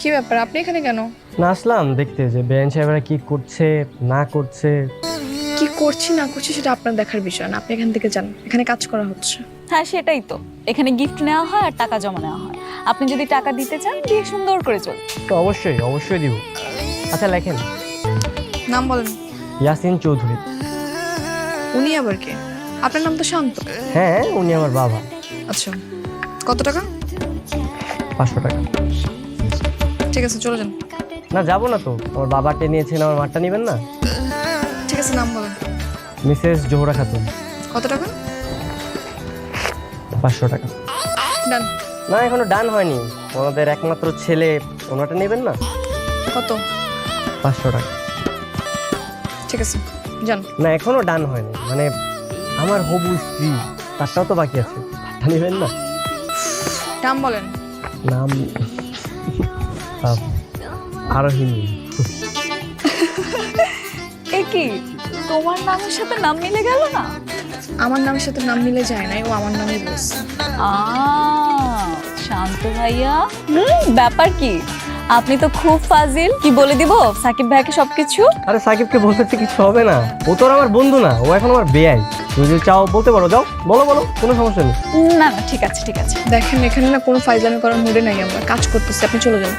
কি ব্যাপার, আপনি এখানে কেন? না আসলাম দেখতে যে বেআইন সাহেবরা কি করছে না করছে। কি করছি না করছি সেটা আপনার দেখার বিষয় না, আপনি এখান থেকে যান, এখানে কাজ করা হচ্ছে। হ্যাঁ সেটাই তো, এখানে গিফট নেওয়া হয় আর টাকা জমা নেওয়া হয়। আপনি যদি টাকা দিতে চান দিয়ে সুন্দর করে চল। তো অবশ্যই অবশ্যই দিব। আচ্ছা লেখেন। নাম বলেন। ইয়াসিন চৌধুরী। উনি আবার কে? আপনার নাম তো শান্ত। হ্যাঁ উনি আমার বাবা। আচ্ছা, কত টাকা? 500 টাকা। ঠিক আছে, চলে যান। না যাবো না তো, আমার বাবাকে নিয়েছেন, আমার মারটা নেবেন না? ঠিক আছে, নাম বলেন। মিসেস জোহরা খাতুন। কত টাকা? 500 টাকা। ডান। না এখনো ডান হয়নি, ওনাদের একমাত্র ছেলে, ওনাটা নেবেন না? কত? 500 টাকা। ঠিক আছে, যান। না এখনো ডান হয়নি, মানে আমার হবু স্ত্রী, তারটাও তো বাকি আছে, তা নেবেন না? নাম বলেন। নাম আরোহিণী। এ কি, তোমার নামের সাথে নাম মিলে গেল না? আমার নামের সাথে নাম মিলে যায় নাই, ও আমার নামই বলছে। শান্ত ভাইয়া, ব্যাপার কি? আপনি তো খুব ফাজিল। কি বলে দিব সাকিব ভাইকে সবকিছু? আরে সাকিবকে বলতে তো কিছু হবে না, ও তো আর আমার বন্ধু না, ও এখন আমার বেয়াই। তুমি যদি চাও বলতে পারো, যাও বলো বলো, কোনো সমস্যা নেই। না না ঠিক আছে ঠিক আছে। দেখেন এখানে না কোনো ফাইজলামি করার মুডে নাই, আমরা কাজ করতেছি, আপনি চলে যান।